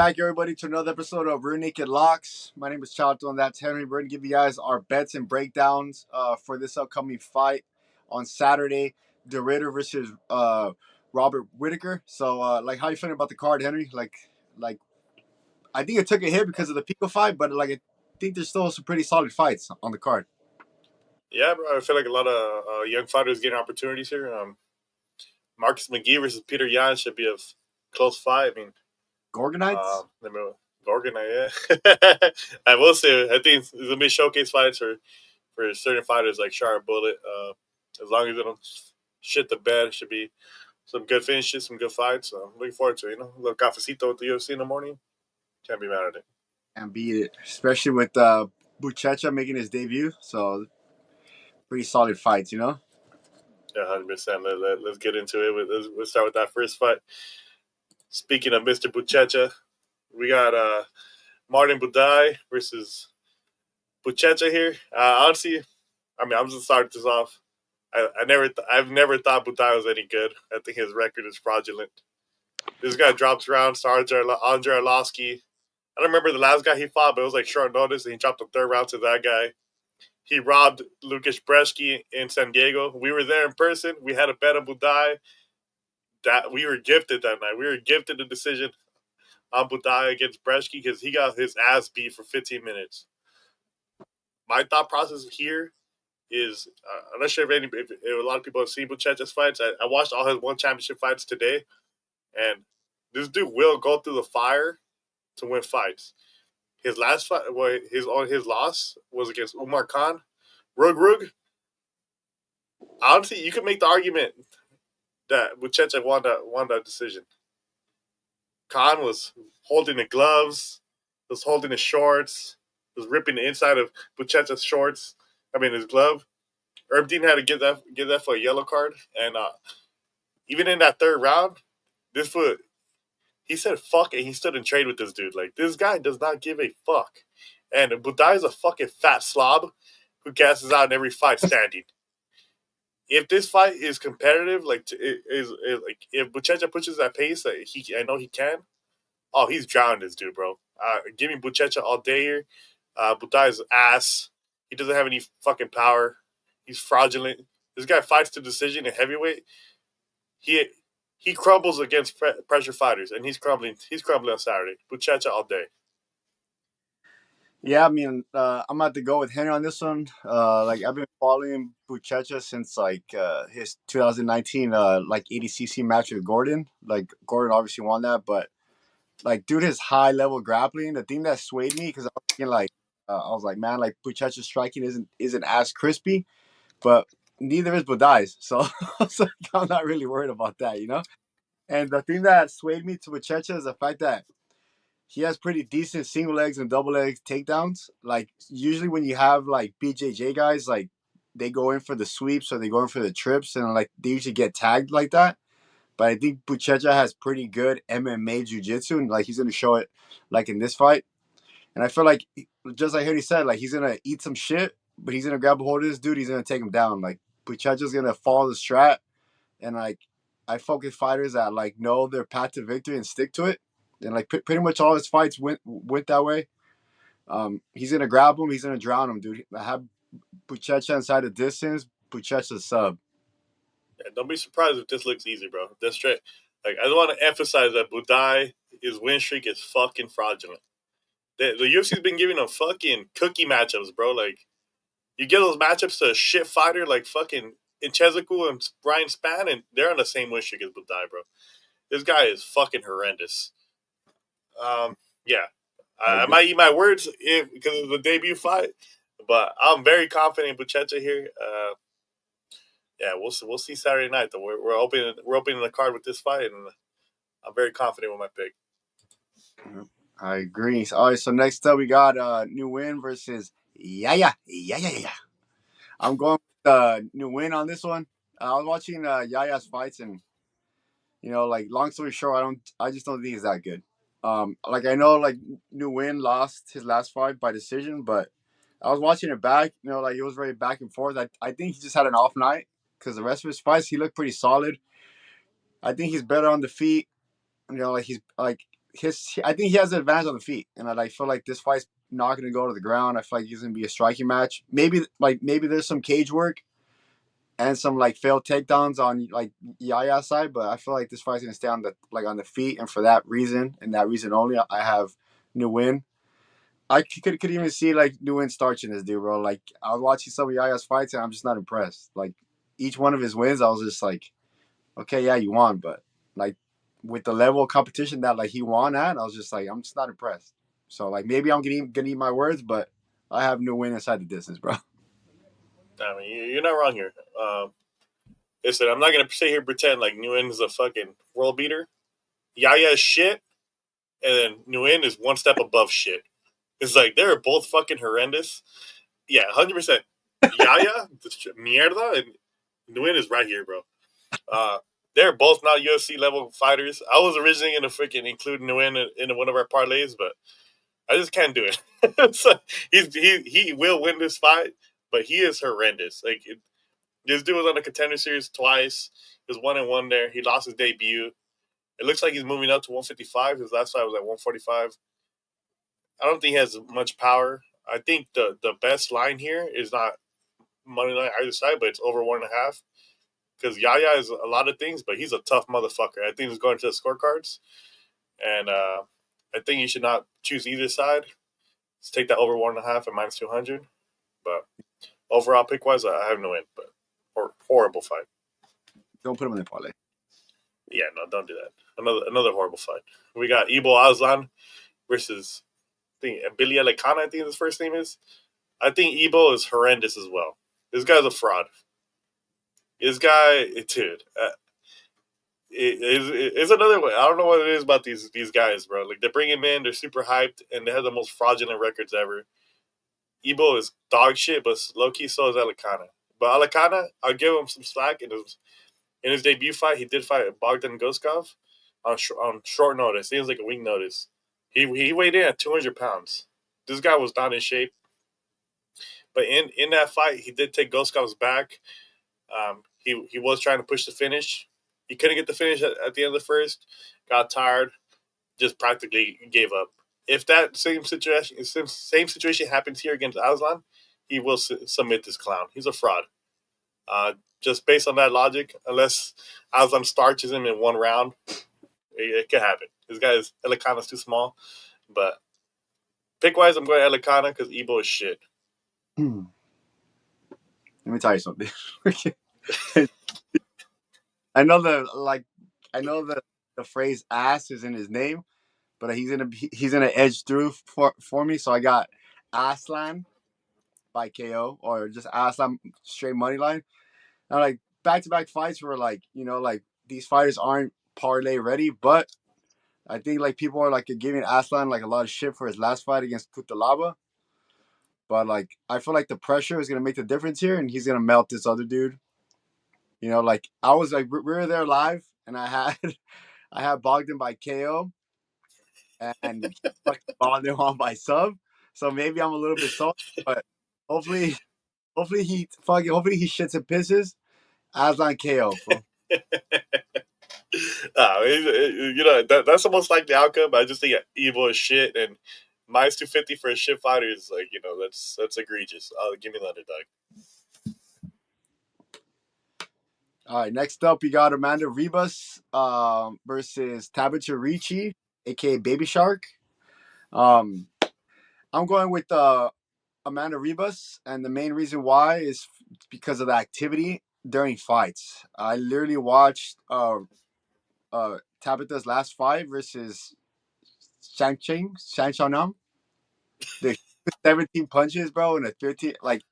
back, everybody, to another episode of Real Naked Locks. My name is Chato and that's Herny. We're going to give you guys our bets and breakdowns for this upcoming fight on Saturday, the Raider versus Robert Whittaker. So, how you feeling about the card, Henry? I think it took a hit because of the Pico fight, but I think there's still some pretty solid fights on the card. Yeah, bro. I feel like a lot of young fighters getting opportunities here. Marcus Mcghee versus Petr Yan should be a close fight. I mean, Gorgonites? Gorgonite, yeah. I will say, I think it's going to be showcase fights for certain fighters like Shara Bullet. As long as they don't shit the bed, it should be some good finishes, some good fights. So I'm looking forward to it. A little cafecito with the UFC in the morning. Can't be mad at it. Can't beat it, especially with Buchecha making his debut. So, pretty solid fights, Yeah, 100%. Let's get into it. Let's start with that first fight. Speaking of Mr. Buchecha, we got Martin Buday versus Buchecha here. Honestly, I'm just gonna start this off. I've never thought Buday was any good. I think his record is fraudulent. This guy drops rounds to Andre Arlovsky. I don't remember the last guy he fought, but it was like short notice, and he dropped the third round to that guy. He robbed Lucas Brzeski in San Diego. We were there in person. We had a bet on Buday. That we were gifted that night. We were gifted the decision on Buday against Brzeski because he got his ass beat for 15 minutes. My thought process here is, I'm not sure if a lot of people have seen Buchecha's fights. I watched all his one championship fights today, and this dude will go through the fire to win fights. His last fight, his loss was against Umar Khan. Rug. Honestly, you could make the argument that Buchecha won that decision. Khan was holding the gloves, was holding the shorts, was ripping the inside of Buchecha's shorts. His glove. Herb Dean had to give that for a yellow card, and even in that third round, this foot, he said fuck, and he stood in trade with this dude. Like, this guy does not give a fuck, and Buday is a fucking fat slob who gasses out in every fight standing. If this fight is competitive, if Buchecha pushes that pace that I know he can, he's drowning this dude, bro. Give me Buchecha all day here. Buday's ass. He doesn't have any fucking power. He's fraudulent. This guy fights to decision in heavyweight. He crumbles against pressure fighters, and he's crumbling. He's crumbling on Saturday. Buchecha all day. Yeah, I'm about to go with Henry on this one. I've been following Buchecha since his 2019 ADCC match with Gordon. Gordon obviously won that, but dude, his high level grappling, the thing that swayed me because I was thinking man, Buchecha's striking isn't as crispy, but neither is Buday's. So I'm not really worried about that, And the thing that swayed me to Buchecha is the fact that he has pretty decent single legs and double legs takedowns. Usually when you have BJJ guys, they go in for the sweeps or they go in for the trips and they usually get tagged like that. But I think Buchecha has pretty good MMA jiu-jitsu and he's going to show it in this fight. And I feel just like Harry said, he's going to eat some shit, but he's going to grab a hold of this dude. He's going to take him down. Buchecha's going to follow the strat. And I focus fighters that know their path to victory and stick to it. And pretty much all his fights went that way. He's gonna grab him. He's gonna drown him, dude. I have Buchecha inside the distance. Buchecha's sub. Yeah, don't be surprised if this looks easy, bro. That's straight. I just want to emphasize that Buday, his win streak is fucking fraudulent. The UFC's been giving him fucking cookie matchups, bro. You get those matchups to a shit fighter like fucking Nchezuko and Brian Spann, and they're on the same win streak as Buday, bro. This guy is fucking horrendous. Yeah, I might eat my words because of the debut fight, but I'm very confident in Buchecha here. Yeah, we'll see Saturday night though. We're opening the card with this fight, and I'm very confident with my pick. I agree. All right, so next up we got Nguyen versus Yahya. I'm going with Nguyen on this one. I was watching Yahya's fights, and long story short, I just don't think he's that good. I know Nguyen lost his last fight by decision, but I was watching it back. it was very back and forth. I think he just had an off night because the rest of his fights he looked pretty solid. I think he's better on the feet. He's I think he has an advantage on the feet, and I feel like this fight's not going to go to the ground. I feel like it's going to be a striking match. Maybe there's some cage work and some like failed takedowns on like Yahya's side, but I feel like this fight's going to stay on the feet, and for that reason and that reason only, I have Nguyen. I could even see like Nguyen starching this dude, bro. Like I was watching some of Yahya's fights, and I'm just not impressed. Like each one of his wins, I was just like, okay, yeah, you won, but like with the level of competition that like he won at, I was just like, I'm just not impressed. So like maybe I'm gonna eat my words, but I have Nguyen inside the distance, bro. I mean, you're not wrong here. Listen, I'm not gonna sit here and pretend like Nguyen is a fucking world beater. Yahya is shit, and then Nguyen is one step above shit. It's like they're both fucking horrendous. Yeah, 100%. Yahya, mierda, and Nguyen is right here, bro. Uh, they're both not UFC level fighters. I was originally gonna freaking include Nguyen in one of our parlays, but I just can't do it. So he will win this fight, but he is horrendous. Like this dude was on the Contender series twice. He was 1-1 there. He lost his debut. It looks like he's moving up to 155. His last fight was at 145. I don't think he has much power. I think the best line here is not money line either side, but it's over 1.5. Because Yahya is a lot of things, but he's a tough motherfucker. I think he's going to the scorecards, and I think you should not choose either side. Let's take that over 1.5 at minus 200. But overall pick wise, I have no win. But horrible fight. Don't put him in the parlay. Yeah, no, don't do that. Another horrible fight. We got Aslan versus Billy Elekana, I think his first name is. I think Ebo is horrendous as well. This guy's a fraud. This guy, dude, it's another way. I don't know what it is about these guys, bro. Like they bring him in, they're super hyped, and they have the most fraudulent records ever. Ebo is dog shit, but low key so is Elekana. But Elekana, I'll give him some slack. In his debut fight, he did fight Bogdan Guskov on short notice. It was like a week notice. He weighed in at 200 pounds. This guy was not in shape. But in that fight, he did take Guskov's back. He was trying to push the finish. He couldn't get the finish at the end of the first. Got tired. Just practically gave up. If that same situation happens here against Aslan, he will submit this clown. He's a fraud. Just based on that logic, unless Aslan starches him in one round, it could happen. This guy's Elekana's too small. But pick wise, I'm going Elekana because Ebo is shit. Let me tell you something. I know the phrase "ass" is in his name, but he's gonna edge through for me. So I got Aslan by KO or just Aslan straight money line. Now like back-to-back fights where like like these fighters aren't parlay ready, but I think like people are like giving Aslan like a lot of shit for his last fight against Kutalaba. But like I feel like the pressure is gonna make the difference here, and he's gonna melt this other dude. Like I was like we were there live, and I had Bogdan by KO, and Bogdan won by sub. So maybe I'm a little bit salty, but hopefully, hopefully he shits and pisses. Aslan KO, bro. That's almost like the outcome. I just think Evo is shit, and minus 250 for a shit fighter is like that's egregious. Give me the underdog. All right, next up we got Amanda Ribas versus Tabitha Ricci, aka Baby Shark. I'm going with Amanda Ribas, and the main reason why is because of the activity during fights. I literally watched Tabitha's last fight versus Shang Chanam. The 17 punches, bro, in a 13 like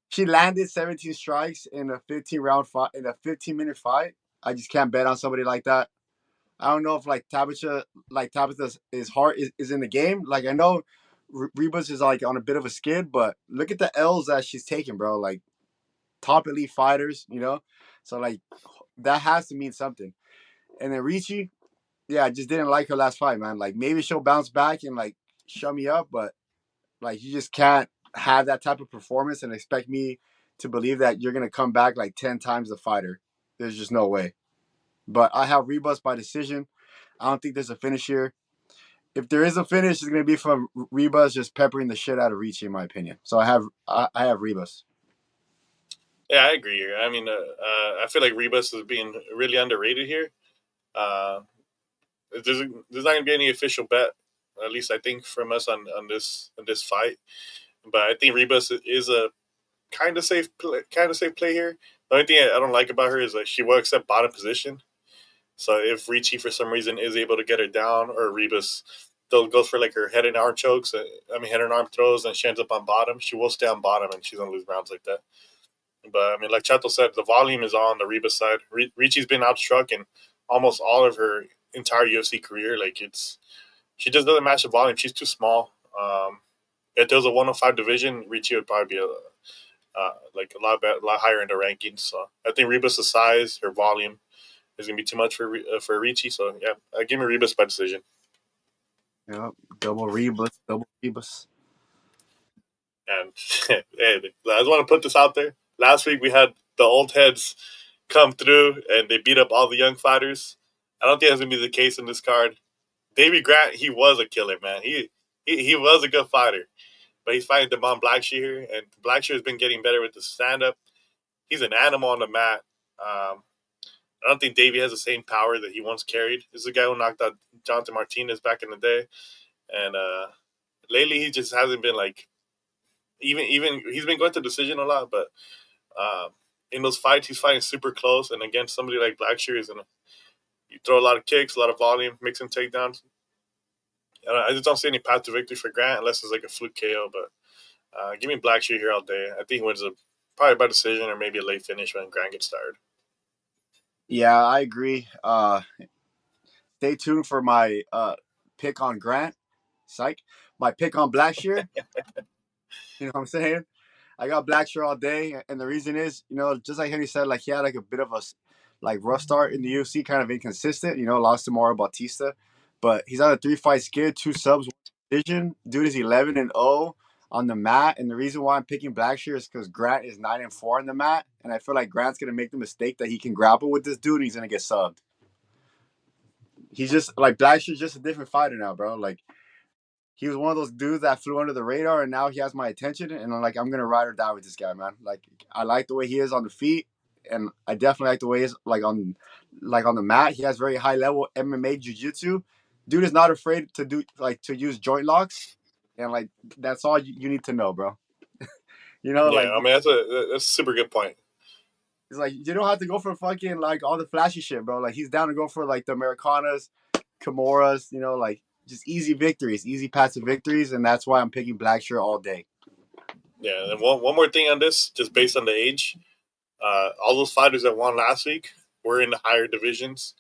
she landed 17 strikes in a 15-round fight in a 15-minute fight. I just can't bet on somebody like that. I don't know if Tabitha's heart is in the game. Like I know Rebus is like on a bit of a skid, but look at the L's that she's taking, bro. Like top elite fighters. So like that has to mean something. And then Ricci, yeah, I just didn't like her last fight, man. Like maybe she'll bounce back and like shut me up, but like you just can't have that type of performance and expect me to believe that you're gonna come back like 10 times the fighter. There's just no way. But I have Rebus by decision. I don't think there's a finish here. if there is a finish, it's gonna be from Ribas just peppering the shit out of Ricci, in my opinion. So I have Ribas. Yeah, I agree here. I mean, I feel like Ribas is being really underrated here. Uh, there's not gonna be any official bet, at least I think from us on this fight. But I think Ribas is a kind of safe play here. The only thing I don't like about her is that she will accept bottom position. So if Ricci for some reason is able to get her down, or Ribas goes for like her head and arm chokes, head and arm throws, and she ends up on bottom, she will stay on bottom and she's gonna lose rounds like that. But I mean, like Chato said, the volume is on the Ribas side. Ricci's been outstruck in almost all of her entire UFC career. Like she just doesn't match the volume. She's too small. If there was a 105 division, Ricci would probably be like a lot higher in the rankings. So I think Ribas' size, her volume, is gonna be too much for Ricci. So yeah, give me Ribas by decision. Yeah, double Ribas. And hey, I just want to put this out there. Last week we had the old heads come through and they beat up all the young fighters. I don't think that's gonna be the case in this card. Davey Grant, he was a killer, man. He was a good fighter, but he's fighting Damon Blackshear, and Blackshear has been getting better with the stand up. He's an animal on the mat. I don't think Davey has the same power that he once carried. This is a guy who knocked out Jonathan Martinez back in the day, and lately he just hasn't been like even he's been going to decision a lot, but in those fights he's fighting super close, and against somebody like Blackshear is gonna you throw a lot of kicks, a lot of volume, mixing takedowns. I just don't see any path to victory for Grant unless it's like a fluke KO. But give me Blackshear here all day. I think he wins probably by decision or maybe a late finish when Grant gets tired. Yeah, I agree. Stay tuned for my pick on Grant. Psych. My pick on Blackshear. You know what I'm saying? I got Blackshear all day, and the reason is, just like Henry said, like he had like a bit of a like rough start in the UFC, kind of inconsistent. Lost to Mauro Bautista, but he's on a 3-fight skid, 2 subs, 1 decision. Dude is 11-0 on the mat, and the reason why I'm picking Blackshear is because Grant is 9-4 on the mat, and I feel like Grant's gonna make the mistake that he can grapple with this dude, and he's gonna get subbed. He's just like Blackshear's just a different fighter now, bro. Like he was one of those dudes that flew under the radar, and now he has my attention. And I'm gonna ride or die with this guy, man. Like I like the way he is on the feet, and I definitely like the way he is on the mat. He has very high level MMA jiu-jitsu. Dude is not afraid to use joint locks, and like that's all you need to know, bro. Yeah, Like I mean that's a super good point. it's like you don't have to go for fucking like all the flashy shit, bro. Like he's down to go for like the Americanas, Kimuras, like just easy victories, easy passive victories, and that's why I'm picking Blackshear all day. Yeah, and one more thing on this, just based on the age, all those fighters that won last week were in the higher divisions.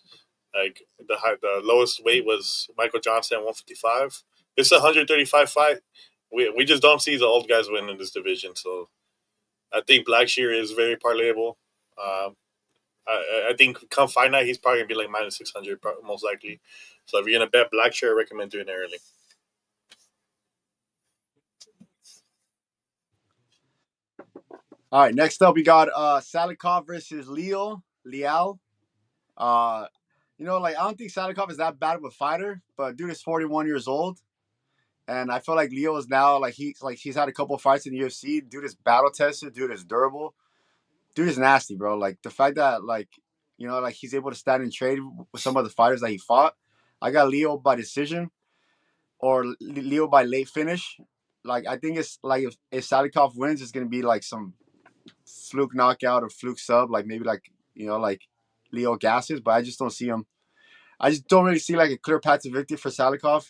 Like the lowest weight was Michael Johnson at 155. It's a 135 fight. We just don't see the old guys win in this division. So I think Blackshear is very parlayable. Um, I think come fight night he's probably gonna be like minus 600 most likely. So if you're gonna bet Blackshear, I recommend doing it early. All right, next up we got Salikhov versus Leal. Uh, like I don't think Salikhov is that bad of a fighter, but dude is 41 years old. And I feel like Leo is now he's had a couple of fights in the UFC. Dude is battle tested. Dude is durable. Dude is nasty, bro. Like the fact that like he's able to stand and trade with some of the fighters that he fought. I got Leo by decision or Leo by late finish. Like I think it's like if Salikhov wins, it's gonna be like some fluke knockout or fluke sub, like maybe like Leo gasses. But I just don't see him. I just don't really see like a clear path to victory for Salikhov,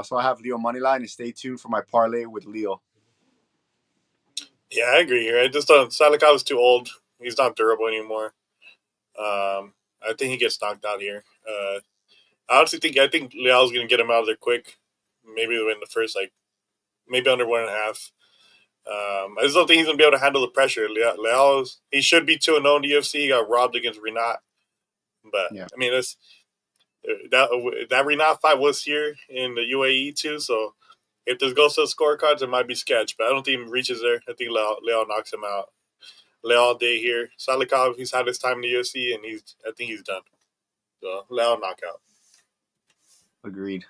so I have Leo moneyline and stay tuned for my parlay with Leo. Yeah, I agree here. I just don't. Salikhov is too old. He's not durable anymore. I think he gets knocked out here. I think Leal's gonna get him out of there quick. Maybe win the first maybe under 1.5. I just don't think he's gonna be able to handle the pressure. Leal he should be 2-0 in the UFC. He got robbed against Renat, but Yeah, I mean that Renat fight was here in the UAE too. So if this goes to the scorecards, it might be sketch. But I don't think he reaches there. I think Leal knocks him out. Leal all day here. Salikhov, he's had his time in the UFC, and I think he's done. So Leal knockout. agreed.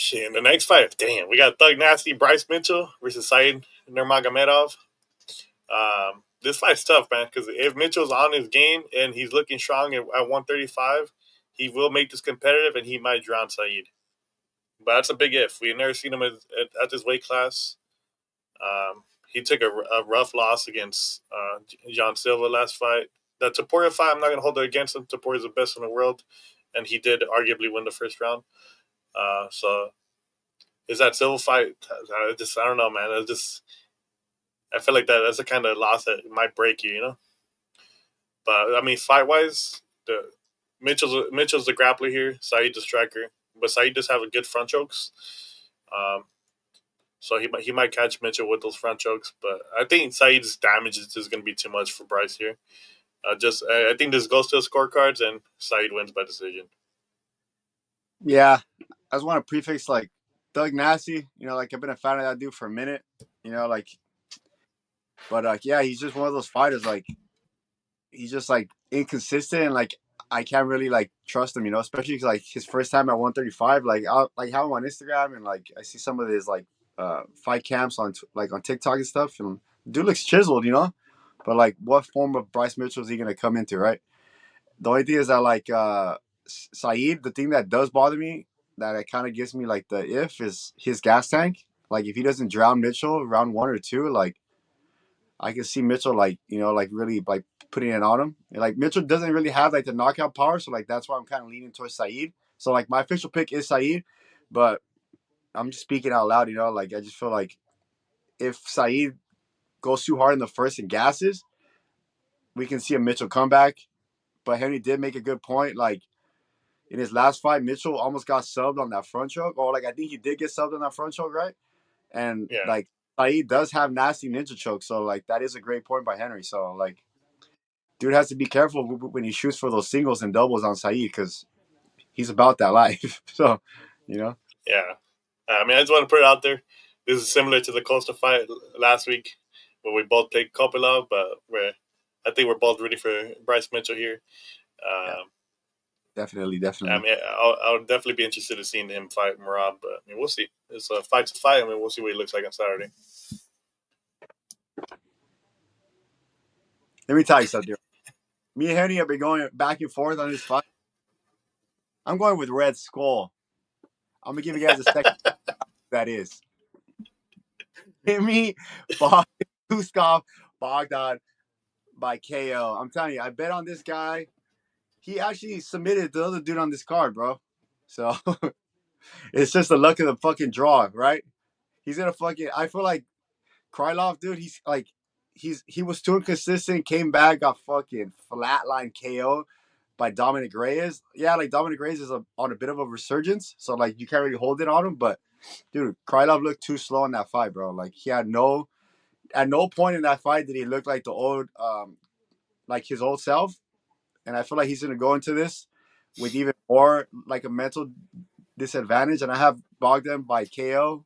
Shit, in the next fight, damn, we got Thug Nasty, Bryce Mitchell versus Said Nurmagomedov. This fight's tough, man, because if Mitchell's on his game and he's looking strong at 135, he will make this competitive and he might drown Said. But that's a big if. We've never seen him at this weight class. He took a rough loss against John Silva last fight. That Topuria fight, I'm not going to hold it against him. Topuria's the best in the world, and he did arguably win the first round. So is that Silva fight? I don't know, man. I feel like that's the kind of loss that might break you, you know. But I mean, fight wise, Mitchell's the grappler here. Said the striker, but Said does have a good front chokes. So he might catch Mitchell with those front chokes, but I think Said's damage is just going to be too much for Bryce here. I think this goes to the scorecards and Said wins by decision. Yeah, I just want to prefix like Thug Nasty. You know, like I've been a fan of that dude for a minute. You know, like, but yeah, he's just one of those fighters. Like, he's just like inconsistent. And, like, I can't really like trust him. You know, especially because like his first time at 135. Like, I'll like have him on Instagram and like I see some of his like fight camps on TikTok and stuff, and dude looks chiseled. You know, but like, what form of Bryce Mitchell is he gonna come into, right? The only thing is that like Said, the thing that does bother me, that it kind of gives me like the if is his gas tank. Like if he doesn't drown Mitchell round 1 or 2, like I can see Mitchell like like really like putting it on him. And, like Mitchell doesn't really have like the knockout power, so like that's why I'm kind of leaning towards Said. So like my official pick is Said, but I'm just speaking out loud. You know, like I just feel like if Said goes too hard in the first and gasses, we can see a Mitchell comeback. But Henry did make a good point. Like in his last fight, Mitchell almost got subbed on that front choke. Or like I think he did get subbed on that front choke, right? And Yeah. like Said does have nasty ninja choke, so like that is a great point by Henry. So like, dude has to be careful when he shoots for those singles and doubles on Said because he's about that life. So, you know. Yeah. I mean, I just want to put it out there. This is similar to the Costa fight last week where we both played Kopilov, but I think we're both ready for Bryce Mitchell here. Yeah, definitely. I mean, I'll definitely be interested in seeing him fight Murad, but I mean, we'll see. It's a fight to fight. I mean, we'll see what he looks like on Saturday. Let me tell you something. Me and Henry have been going back and forth on this fight. I'm going with Red Skull. I'm gonna give you guys a second. That is. Hit me, Guskov, Bogdan by KO. I'm telling you, I bet on this guy. He actually submitted the other dude on this card, bro. So it's just the luck of the fucking draw, right? He's gonna fucking. I feel like Krylov, dude. He's like, he was too inconsistent. Came back, got fucking flatline KO by Dominic Reyes. Yeah, like Dominic Reyes is on a bit of a resurgence, so like you can't really hold it on him. But dude, Krylov looked too slow in that fight, bro. Like he had at no point in that fight did he look like the old, like his old self. And I feel like he's gonna go into this with even more like a mental disadvantage. And I have Bogdan by KO,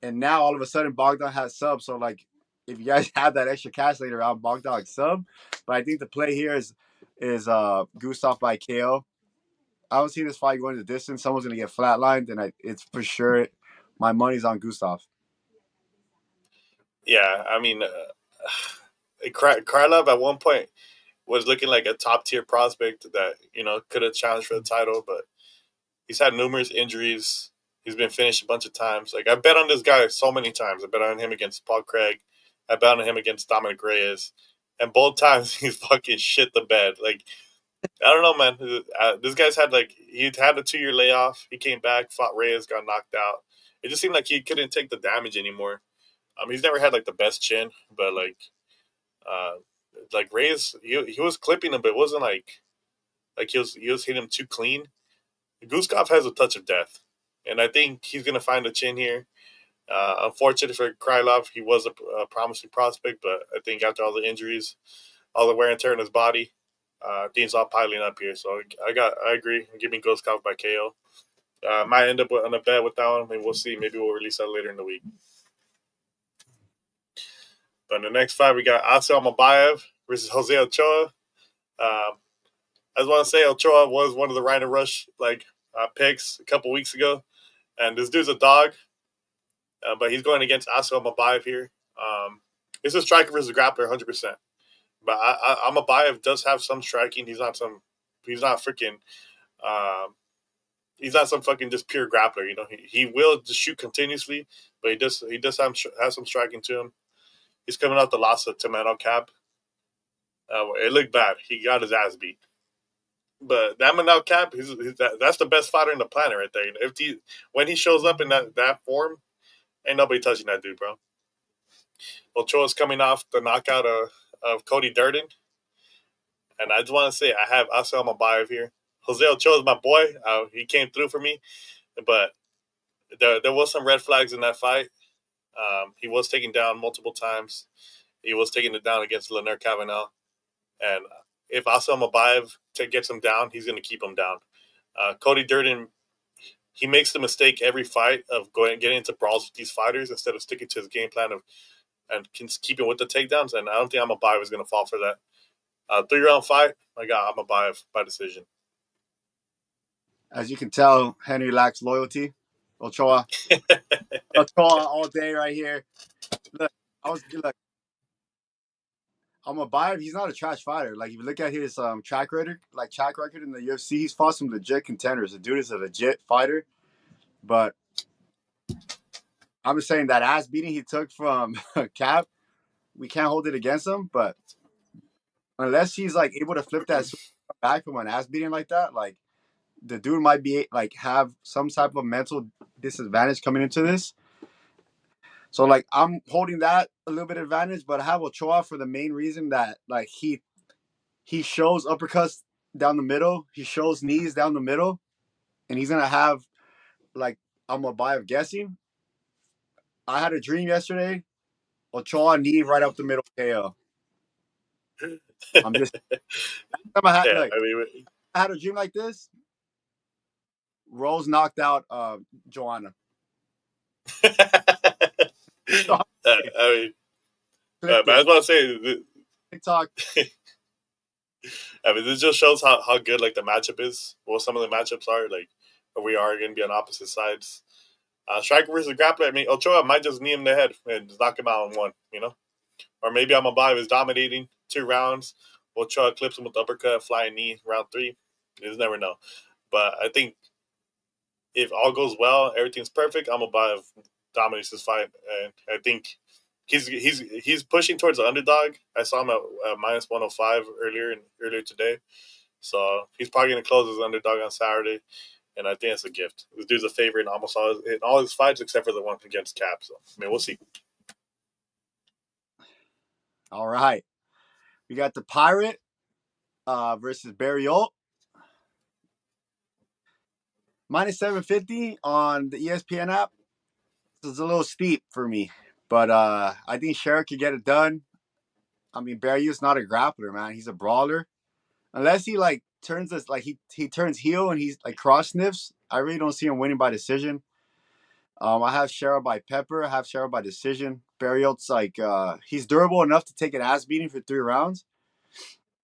and now all of a sudden Bogdan has sub. So like, if you guys have that extra cash later on, Bogdan sub. But I think the play here is Gustav by KO. I don't see this fight going the distance. Someone's gonna get flatlined, and it's for sure. My money's on Gustav. Yeah, I mean, Krylov at one point was looking like a top tier prospect that could have challenged for the title, but he's had numerous injuries. He's been finished a bunch of times. Like I bet on this guy so many times. I bet on him against Paul Craig. I bet on him against Dominic Reyes, and both times he's fucking shit the bed. Like I don't know, man. This guy's he'd had a 2-year layoff. He came back, fought Reyes, got knocked out. It just seemed like he couldn't take the damage anymore. He's never had like the best chin, but uh, like Reyes, he was clipping him, but it wasn't like he was hitting him too clean. Guskov has a touch of death, and I think he's gonna find a chin here. Unfortunately for Krylov, he was a promising prospect, but I think after all the injuries, all the wear and tear in his body, things all piling up here. So I agree. Give me Guskov by KO. Might end up on a bet with that one. I mean, we'll see. Maybe we'll release that later in the week. But in the next fight, we got Aslan Almabayev versus Jose Ochoa. I just want to say Ochoa was one of the Rhino Rush picks a couple weeks ago. And this dude's a dog, but he's going against Aslan Almabayev here. It's a striker versus grappler, 100%. But Almabayev does have some striking. He's not freaking. Um, he's not some fucking just pure grappler. You know, he will just shoot continuously, but he does have some striking to him. He's coming out the loss of Tomato Cap. It looked bad. He got his ass beat. But that Manal Cap, that's the best fighter in the planet right there. When he shows up in that form, ain't nobody touching that dude, bro. Ochoa's coming off the knockout of Cody Durden. And I just want to say, I have Aslan Almabayev here. Jose Ochoa is my boy. He came through for me. But there was some red flags in that fight. He was taken down multiple times. He was taking it down against Leonard Kavanagh. And if Aslan Almabayev gets him down, he's going to keep him down. Cody Durden, he makes the mistake every fight of getting into brawls with these fighters instead of sticking to his game plan and keeping with the takedowns. And I don't think Almabayev is going to fall for that. 3-round fight, I got Almabayev by decision. As you can tell, Henry lacks loyalty. Ochoa all day right here. Look, Almabayev, he's not a trash fighter. Like if you look at his track record in the UFC, he's fought some legit contenders. The dude is a legit fighter. But I'm just saying that ass beating he took from Cap, we can't hold it against him. But unless he's like able to flip that back from an ass beating like that, like the dude might be like have some type of mental disadvantage coming into this. So like I'm holding that a little bit advantage, but I have Ochoa for the main reason that like he shows uppercuts down the middle, he shows knees down the middle, and he's gonna have like Almabayev guessing. I had a dream yesterday. Ochoa knee right up the middle KO. I'm just I had a dream like this. Rose knocked out Joanna. But I was about to say TikTok. I mean, this just shows how good like the matchup is. What some of the matchups are like. We are going to be on opposite sides. Striker versus grappler. I mean, Ochoa might just knee him in the head and just knock him out in one. You know, or maybe Almabayev is dominating 2 rounds. Ochoa clips him with the uppercut, flying knee, round 3. You just never know. But I think if all goes well, everything's perfect, Almabayev dominates this fight, and I think he's pushing towards the underdog. I saw him at minus 105 earlier today, so he's probably going to close as underdog on Saturday, and I think it's a gift. This dude's a favorite in almost all his fights except for the one against Cap. So I mean, we'll see. All right, we got the Pirate versus Barriault. Minus 750 on the ESPN app. This is a little steep for me, but I think Shara could get it done. I mean, Barriault's not a grappler, man. He's a brawler. Unless he like turns this like he turns heel and he's like cross sniffs, I really don't see him winning by decision. I have Shara by pepper. I have Shara by decision. Barriault's like he's durable enough to take an ass beating for 3 rounds,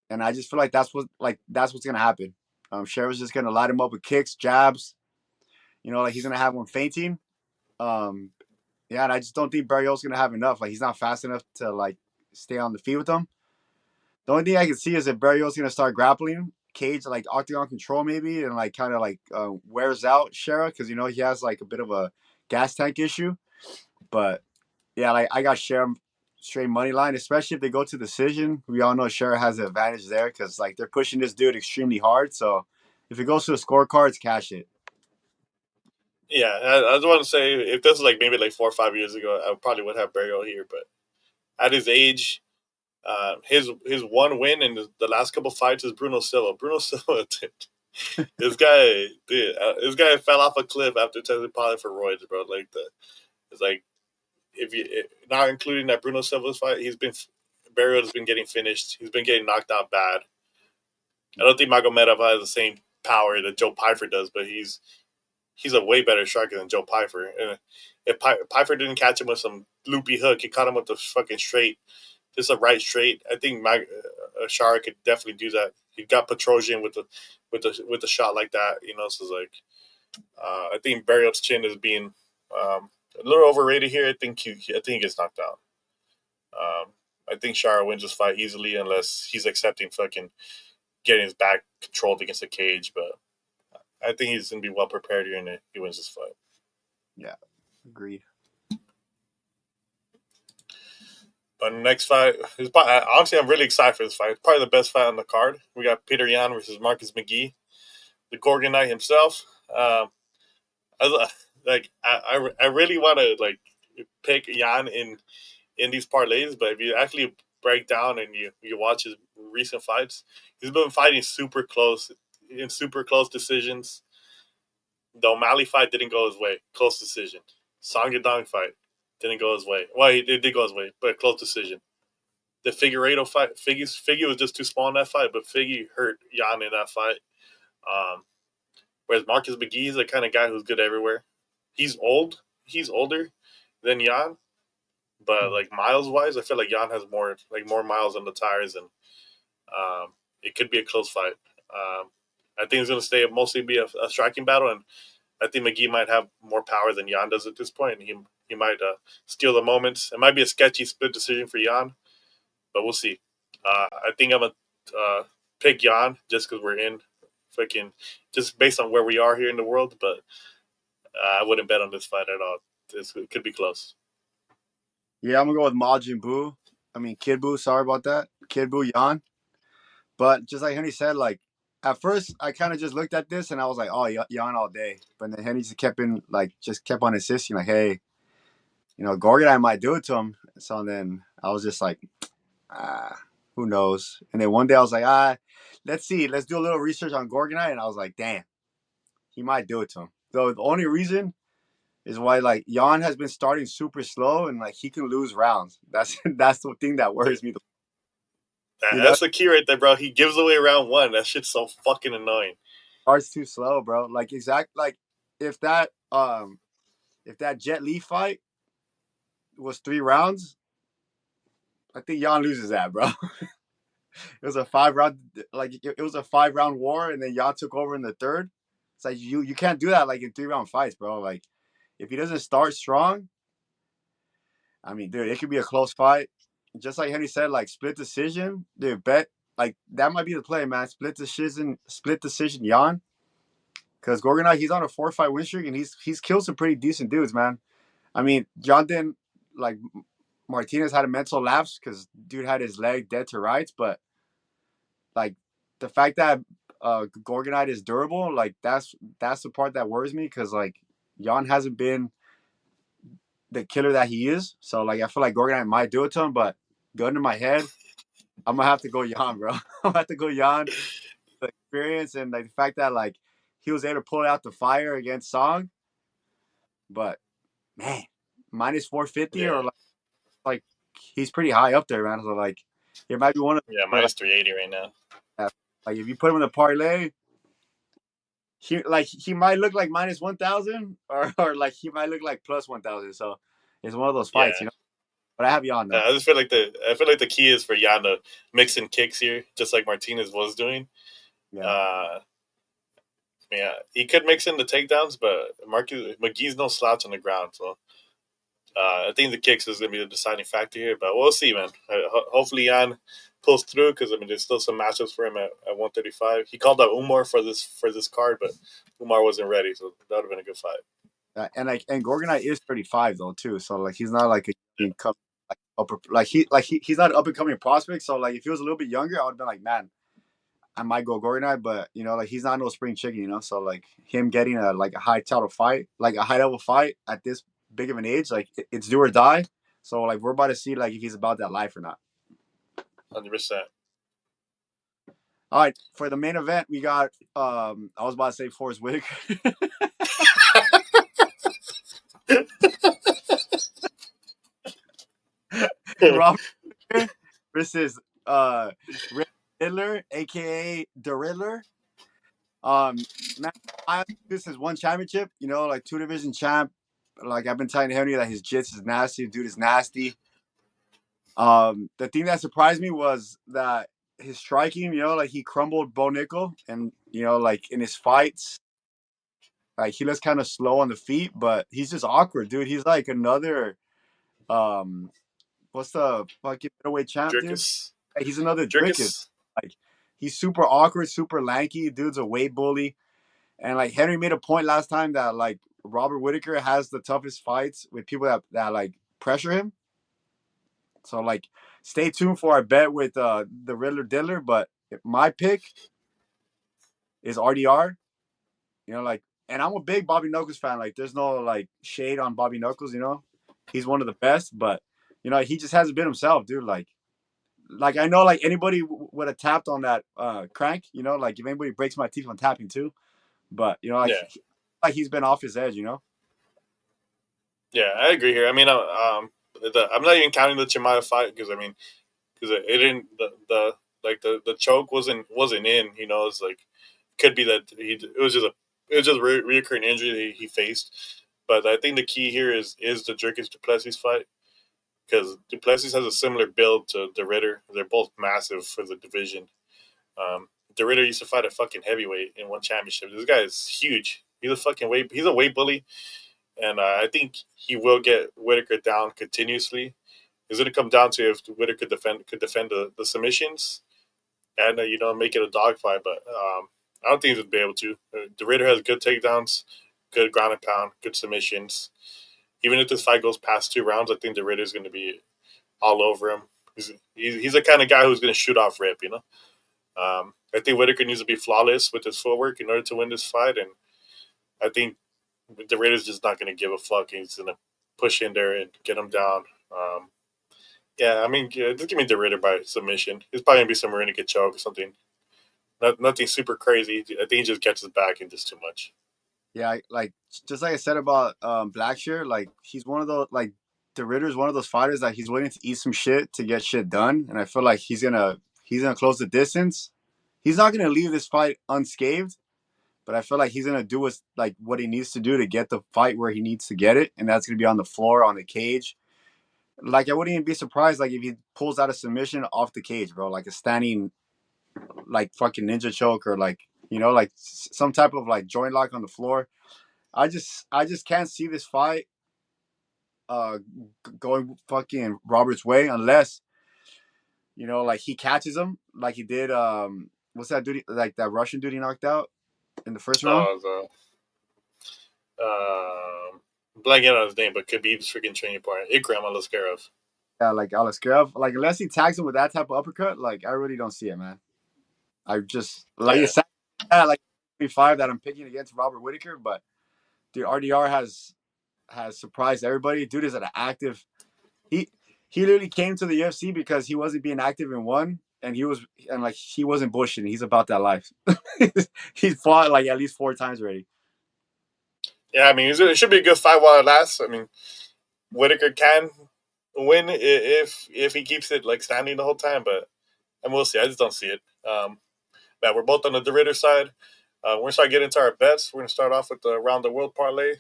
and I just feel like that's what's gonna happen. Shara's just gonna light him up with kicks, jabs. You know, like he's gonna have one fainting. Yeah, and I just don't think Barriault's gonna have enough. Like he's not fast enough to like stay on the feet with him. The only thing I can see is if Barriault's gonna start grappling, cage like octagon control maybe, and like kind of like wears out Shara because you know he has like a bit of a gas tank issue. But yeah, like I got Shara straight money line, especially if they go to decision. We all know Shara has the advantage there because like they're pushing this dude extremely hard. So if it goes to the scorecards, cash it. Yeah, I just want to say if this was like maybe like 4 or 5 years ago, I probably would have Barriault here. But at his age, his one win in the last couple fights is Bruno Silva. Bruno Silva, this guy fell off a cliff after testing positive for roids, bro. Like it's like if you not including that Bruno Silva's fight, Barriault has been getting finished. He's been getting knocked out bad. I don't think Magomedov has the same power that Joe Pyfer does, but he's a way better striker than Joe Pyfer. And if Pyfer didn't catch him with some loopy hook, he caught him with the fucking straight, just a right straight. I think Shara could definitely do that. He got Petrosian with the shot like that, you know. So it's like I think Barriault's chin is being a little overrated here. I think he gets knocked out. I think Shara wins this fight easily unless he's accepting fucking getting his back controlled against the cage. But I think he's gonna be well prepared here and he wins this fight. Yeah, agreed. But next fight, honestly, I'm really excited for this fight. It's probably the best fight on the card. We got Petr Yan versus Marcus Mcghee, the Gorgonite himself. I really want to like pick Yan in these parlays, but if you actually break down and you watch his recent fights, he's been fighting super close decisions. The O'Malley fight didn't go his way, close decision. Song Yadong fight didn't go his way. Well, it did go his way, but close decision. The Figueiredo fight, Figgy was just too small in that fight, but Figgy hurt Yan in that fight. Whereas Marcus Mcghee is the kind of guy who's good everywhere. He's older than Yan, but like miles wise, I feel like Yan has more miles on the tires, and it could be a close fight. I think it's going to mostly be a striking battle, and I think Mcghee might have more power than Yan does at this point. He might steal the moments. It might be a sketchy split decision for Yan, but we'll see. I think I'm gonna pick Yan just because we're in just based on where we are here in the world, but I wouldn't bet on this fight at all. It could be close. Yeah, I'm gonna go with Majin Buu. I mean Kid Buu. Sorry about that, Kid Buu Yan. But just like Henry said, like at first I kind of just looked at this and I was like, oh, Yan all day. But then Henry just kept on insisting, like, hey, Gorgon, I might do it to him. So then I was just like, who knows? And then one day I was like, let's see, let's do a little research on Gorgonite, and I was like, damn, he might do it to him. So the only reason is why like Yan has been starting super slow and like he can lose rounds. That's the thing that worries me. That's the key right there, bro. He gives away round one. That shit's so fucking annoying. Starts too slow, bro. Like if that Jet Li fight was 3 rounds, I think Yan loses that, bro. It was a 5-round, like it was a 5-round war, and then Yan took over in the third. It's like you can't do that like in 3-round fights, bro. Like if he doesn't start strong, I mean, dude, it could be a close fight. Just like Henry said, like split decision, dude. Bet like that might be the play, man. Split decision, Yan. Because Gorgonite, he's on a 4-fight win streak, and he's killed some pretty decent dudes, man. I mean, Jonathan, like Martinez had a mental lapse because dude had his leg dead to rights, but like the fact that Gorgonite is durable, like that's the part that worries me because like Yan hasn't been the killer that he is. So like I feel like Gorgonite might do it to him, but gun in my head, I'm gonna have to go Yan, bro. I'm gonna have to go Yan. The experience and like the fact that like he was able to pull out the fire against Song, but man, minus 450 Yeah. or like he's pretty high up there, man. So like it might be one of minus 380 right now. Like if you put him in the parlay, he might look like minus 1,000 or like he might look like plus 1,000. So it's one of those fights, But I have Yan though. I just feel like the key is for Yan to mix in kicks here, just like Martinez was doing. Yeah. He could mix in the takedowns, but McGee's no slouch on the ground, so I think the kicks is going to be the deciding factor here. But we'll see, man. Hopefully Yan pulls through because there's still some matchups for him at 135. He called out Umar for this card, but Umar wasn't ready, so that would have been a good fight. And Gorgonite is 35 though too, so like he's not like he's not an up and coming prospect. So like if he was a little bit younger, I would have been like, man, I might go Gorgonite, but like he's not no spring chicken, So like him getting a high title fight, like a high level fight at this big of an age, like it's do or die. So like we're about to see like if he's about that life or not. 100%. All right, for the main event, we got I was about to say Forrest Whittaker. Robert versus Riddler, aka the Riddler. Man, this is one championship, like 2-division champ. Like I've been telling Henry that his jits is nasty, dude is nasty. The thing that surprised me was that his striking, like he crumbled Bo Nickel, and like in his fights, Like he looks kind of slow on the feet, but he's just awkward, dude. He's like another what's the fucking middleweight champ, dude? Drickus. Like, he's another Drickus. Drickus. Like he's super awkward, super lanky. Dude's a weight bully. And like Henry made a point last time that like Robert Whittaker has the toughest fights with people that like pressure him. So like stay tuned for our bet with the Riddler Diddler. But my pick is RDR. You know, like, and I'm a big Bobby Knuckles fan. Like, there's no like shade on Bobby Knuckles. You know, he's one of the best. But you know, he just hasn't been himself, dude. Like I know, like anybody would have tapped on that crank. You know, like if anybody breaks my teeth on tapping too. But you know, Yeah. like he's been off his edge. You know. Yeah, I agree here. I mean, I'm not even counting the Chimaev fight because it didn't the choke wasn't in. You know, it's like could be that it was just a reoccurring injury that he faced. But I think the key here is the Dricus Duplessis fight because Duplessis has a similar build to the Ritter. They're both massive for the division. The Ritter used to fight a fucking heavyweight in one championship. This guy is huge. He's a weight bully. And I think he will get Whittaker down continuously. It's going to come down to if Whittaker could defend the submissions and make it a dogfight. But I don't think he's going to be able to. The Ritter has good takedowns, good ground and pound, good submissions. Even if this fight goes past 2 rounds, I think the Ritter is going to be all over him. He's the kind of guy who's going to shoot off rip. I think Whittaker needs to be flawless with his footwork in order to win this fight, and I think the Raiders just not going to give a fuck. He's going to push in there and get him down. Just give me the Raider by submission. It's probably going to be some renegade choke or something. Nothing super crazy. I think he just gets his back and just too much. Yeah, like just like I said about Blackshear, like he's one of those like the Ritter's one of those fighters that he's willing to eat some shit to get shit done, and I feel like he's gonna close the distance. He's not gonna leave this fight unscathed, but I feel like he's gonna do what he needs to do to get the fight where he needs to get it, and that's gonna be on the floor, on the cage. Like I wouldn't even be surprised like if he pulls out a submission off the cage, bro, like a standing like fucking ninja choke or like like some type of like joint lock on the floor. I just can't see this fight uh going fucking Robert's way unless like he catches him like he did what's that dude like that Russian dude he knocked out in the first round. Blanking on his name, but Khabib's freaking training partner, Ikram Alaskarov. Yeah, like Almabayev. Like unless he tags him with that type of uppercut, like I really don't see it, man. I just like it's sad, like 25 that I'm picking against Robert Whittaker, but dude, RDR has surprised everybody. Dude is an active. He literally came to the UFC because he wasn't being active in one, and he wasn't bushing. He's about that life. He's fought like at least 4 times already. Yeah, I mean it should be a good fight while it lasts. I mean Whittaker can win if he keeps it like standing the whole time, but and we'll see. I just don't see it. But we're both on the Ritter side. We're gonna start getting into our bets. We're gonna start off with the Around the World parlay.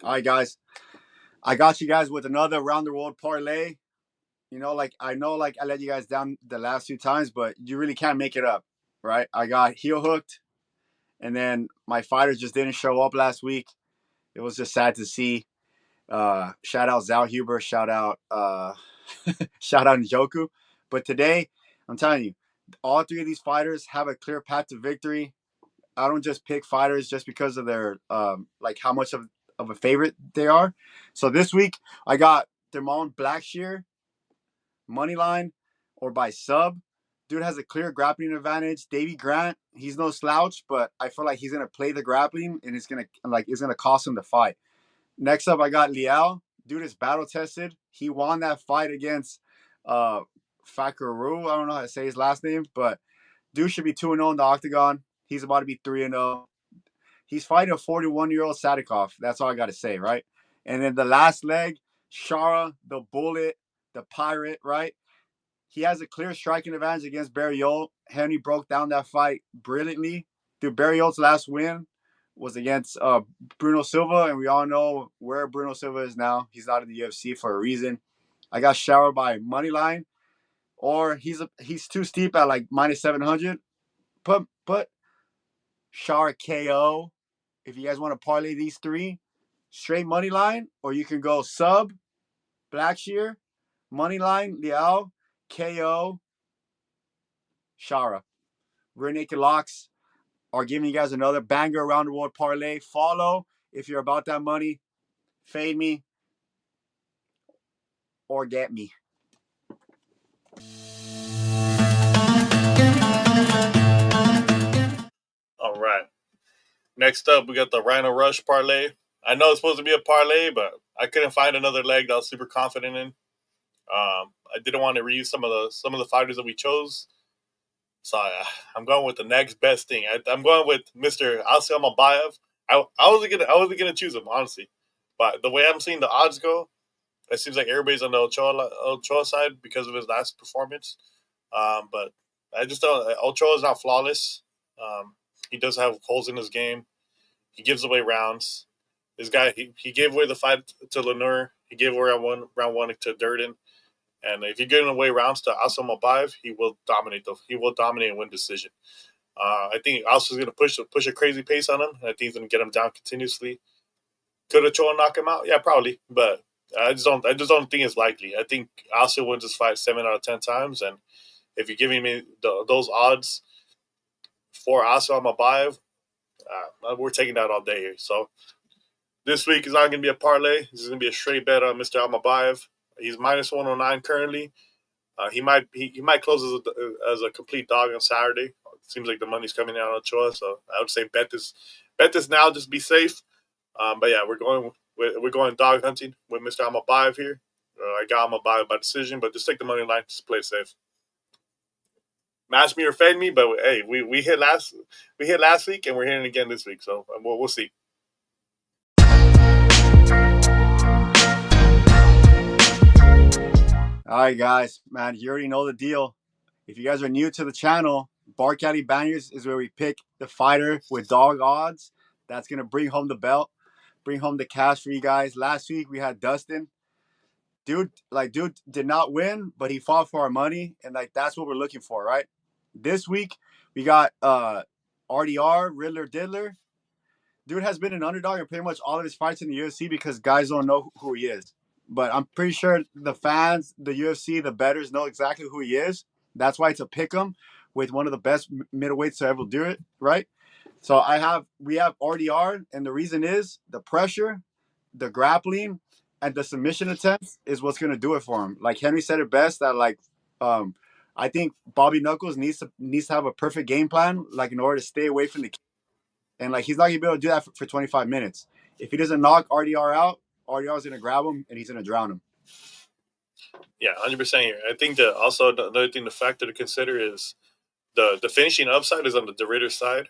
All right, guys. I got you guys with another Around the World parlay. Like I know, like I let you guys down the last 2 times, but you really can't make it up, right? I got heel hooked, and then my fighters just didn't show up last week. It was just sad to see. Shout out Zal Huber. Shout out shout out Njoku. But today, I'm telling you, all 3 of these fighters have a clear path to victory. I don't just pick fighters just because of their like how much of a favorite they are. So this week I got Thermon Blackshear money line or by sub. Dude has a clear grappling advantage. Davey Grant, he's no slouch, but I feel like he's gonna play the grappling and it's gonna cost him the fight. Next up, I got Leal. Dude is battle tested. He won that fight against Fakaru. I don't know how to say his last name, but dude should be 2-0 in the octagon. He's about to be 3-0. He's fighting a 41-year-old Salikhov. That's all I got to say, right? And then the last leg, Shara, the Bullet, the Pirate, right? He has a clear striking advantage against Barriault. Herny broke down that fight brilliantly. Dude, Barriault's last win was against Bruno Silva, and we all know where Bruno Silva is now. He's not in the UFC for a reason. I got Shara by money line. or he's too steep at like minus 700. Put Shara KO. If you guys want to parlay these three, straight money line, or you can go sub Blackshear, money line Leal, KO, Shara. Rear naked locks are giving you guys another banger around the world parlay. Follow if you're about that money. Fade me or get me. All right. Next up, we got the Rhino Rush parlay. I know it's supposed to be a parlay, but I couldn't find another leg that I was super confident in. I didn't want to reuse some of the fighters that we chose, so I'm going with the next best thing. I'm going with Mr. Aslan Almabayev. I wasn't gonna choose him honestly, but the way I'm seeing the odds go, it seems like everybody's on the Ochoa side because of his last performance. But I just don't. Ochoa is not flawless. He does have holes in his game. He gives away rounds. This guy, he gave away the fight to Leal. He gave away round one to Durden. And if you're giving away rounds to Aslan Almabayev, he will dominate. He will dominate and win decision. I think Aslan's going to push a crazy pace on him. I think he's going to get him down continuously. Could Ochoa knock him out? Yeah, probably. But I just don't think it's likely. I think Aslan wins this fight 7 out of 10 times. And if you're giving me those odds for Aslan Almabayev, we're taking that all day here. So this week is not going to be a parlay. This is going to be a straight bet on Mr. Almabayev. He's minus 109 currently. He might close as a complete dog on Saturday. It seems like the money's coming out on Ochoa, so I would say bet this now, just be safe. But yeah, we're going dog hunting with Mr. Almabayev here. I got Almabayev by decision, but just take the money line, just play safe. Match me or fade me, but hey, we hit last week and we're hitting again this week, so we'll see. All right, guys, man, you already know the deal. If you guys are new to the channel, Bark Alley Bangers is where we pick the fighter with dog odds. That's going to bring home the belt, bring home the cash for you guys. Last week, we had Dustin. Dude did not win, but he fought for our money, and like that's what we're looking for, right? This week, we got RDR, Riddler Diddler. Dude has been an underdog in pretty much all of his fights in the UFC because guys don't know who he is. But I'm pretty sure the fans, the UFC, the bettors know exactly who he is. That's why it's a pick'em with one of the best middleweights to ever do it, right? So we have RDR, and the reason is the pressure, the grappling, and the submission attempts is what's gonna do it for him. Like Henry said it best that I think Bobby Knuckles needs to have a perfect game plan, like in order to stay away from the and like he's not gonna be able to do that for 25 minutes. If he doesn't knock RDR out, RDR is gonna grab him and he's gonna drown him. Yeah, 100% here. I think that also another thing, the factor to consider is the finishing upside is on the Ritter side.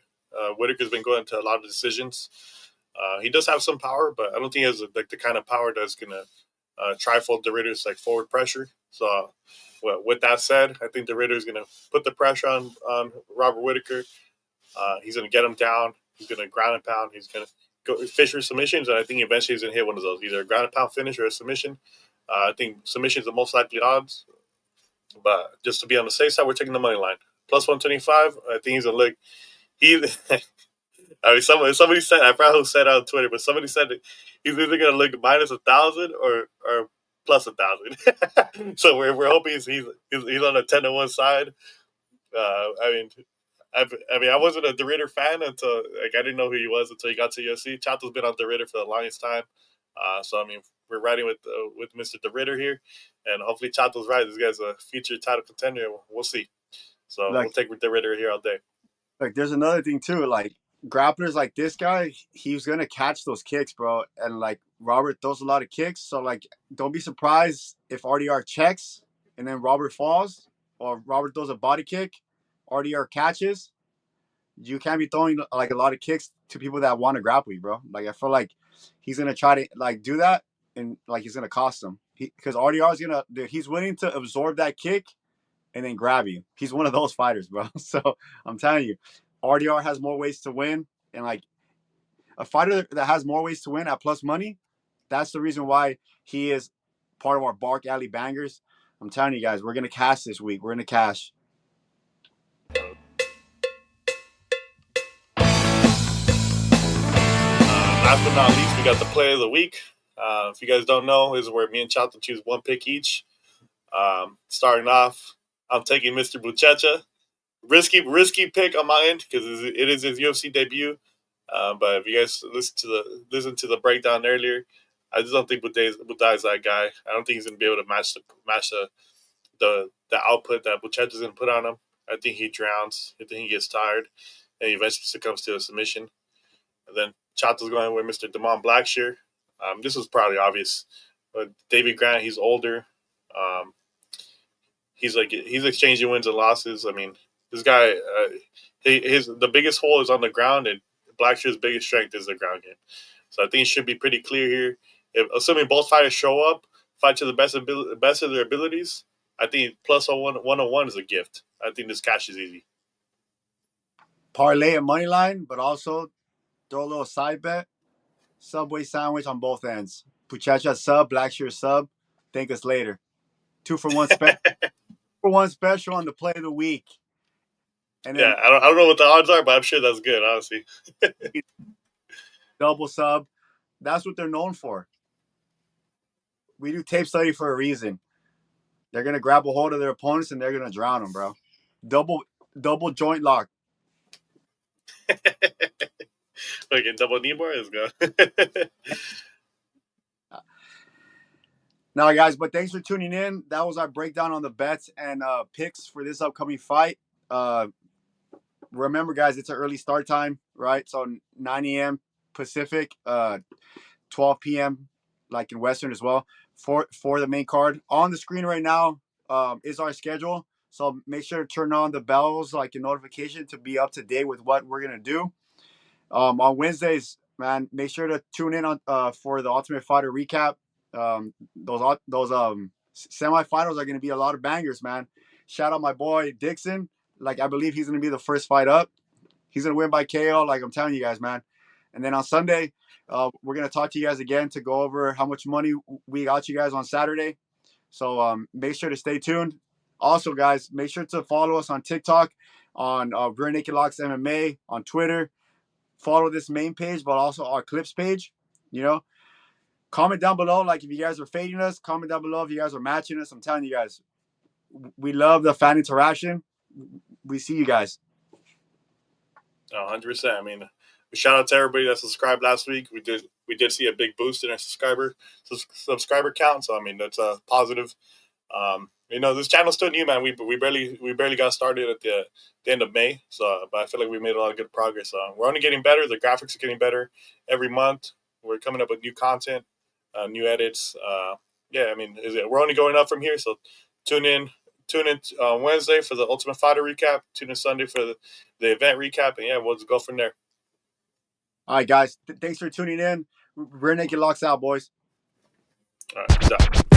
Whittaker's been going to a lot of decisions. He does have some power, but I don't think he has like the kind of power that's gonna trifold the Ritter's like forward pressure. So, with that said, I think the Ritter is gonna put the pressure on Robert Whittaker. He's gonna get him down. He's gonna ground and pound. He's gonna go fish for submissions, and I think eventually he's gonna hit one of those, either a ground and pound finish or a submission. I think submission is the most likely odds, but just to be on the safe side, we're taking the money line plus 125. I think he's gonna look. He, I mean, somebody said, I forgot who said on Twitter, but somebody said that he's either gonna look minus 1,000 or plus 1,000. So we're hoping he's on a 10-1 side. I mean, I wasn't a DeRitter fan until like I didn't know who he was until he got to UFC. Chato's been on DeRitter for the longest time, so I mean we're riding with Mr. DeRitter here, and hopefully Chato's right. This guy's a future title contender. We'll see. So we'll take DeRitter here all day. Like there's another thing too. Like grapplers like this guy, he's gonna catch those kicks, bro. And like Robert throws a lot of kicks, so like don't be surprised if RDR checks and then Robert falls, or Robert throws a body kick, RDR catches. You can't be throwing like a lot of kicks to people that want to grapple you, bro. Like I feel like he's gonna try to like do that, and like he's gonna cost him because RDR is he's willing to absorb that kick and then grab you. He's one of those fighters, bro. So I'm telling you, RDR has more ways to win, and like a fighter that has more ways to win at plus money, that's the reason why he is part of our Bark Alley Bangers. I'm telling you guys, we're gonna cash this week. We're gonna cash. Last but not least, we got the play of the week. If you guys don't know, this is where me and Chato choose one pick each. Starting off, I'm taking Mr. Buchecha. Risky pick on my end because it is his UFC debut. But if you guys listen to the breakdown earlier, I just don't think Buday's that guy. I don't think he's gonna be able to match the output that Buchecha's gonna put on him. I think he drowns. I think he gets tired, and he eventually succumbs to a submission. And then Chato's going with Mr. Damon Blackshear. This was probably obvious, but David Grant, he's older. He's exchanging wins and losses. I mean, this guy, the biggest hole is on the ground, and Blackshear's biggest strength is the ground game. So I think it should be pretty clear here. Assuming both fighters show up, fight to the best of their abilities, I think plus 101 is a gift. I think this cash is easy. Parlay and money line, but also throw a little side bet. Subway sandwich on both ends. Buchecha sub, Blackshear sub. Thank us later. 2-for-1 special. 2-for-1 special on the play of the week. And then, I don't know what the odds are, but I'm sure that's good, honestly. Double sub. That's what they're known for. We do tape study for a reason. They're going to grab a hold of their opponents and they're going to drown them, bro. Double joint lock. Like a double knee bar is good. Now, guys, but thanks for tuning in. That was our breakdown on the bets and picks for this upcoming fight. Remember, guys, it's an early start time, right? So 9 a.m. Pacific, 12 p.m. like in Western as well for the main card. On the screen right now is our schedule. So make sure to turn on the bells, like a notification, to be up to date with what we're gonna do. On Wednesdays, man, make sure to tune in on for the Ultimate Fighter recap. Those semifinals are gonna be a lot of bangers, man. Shout out my boy Dixon. Like, I believe he's gonna be the first fight up. He's gonna win by KO. Like, I'm telling you guys, man. And then on Sunday, we're gonna talk to you guys again to go over how much money we got you guys on Saturday. So make sure to stay tuned. Also, guys, make sure to follow us on TikTok, on Rear Naked Locks MMA, on Twitter. Follow this main page, but also our clips page. You know, comment down below, like, if you guys are fading us. Comment down below if you guys are matching us. I'm telling you guys, we love the fan interaction. We see you guys. 100%. I mean, shout out to everybody that subscribed last week. We did see a big boost in our subscriber count. So I mean, that's a positive. This channel's still new, man. We barely got started at the end of May. So, but I feel like we made a lot of good progress. We're only getting better. The graphics are getting better every month. We're coming up with new content, new edits. I mean, we're only going up from here. So tune in Wednesday for the Ultimate Fighter recap. Tune in Sunday for the event recap, and we'll just go from there. All right, guys. Thanks for tuning in. Rear Naked Locks out, boys. All right, peace out.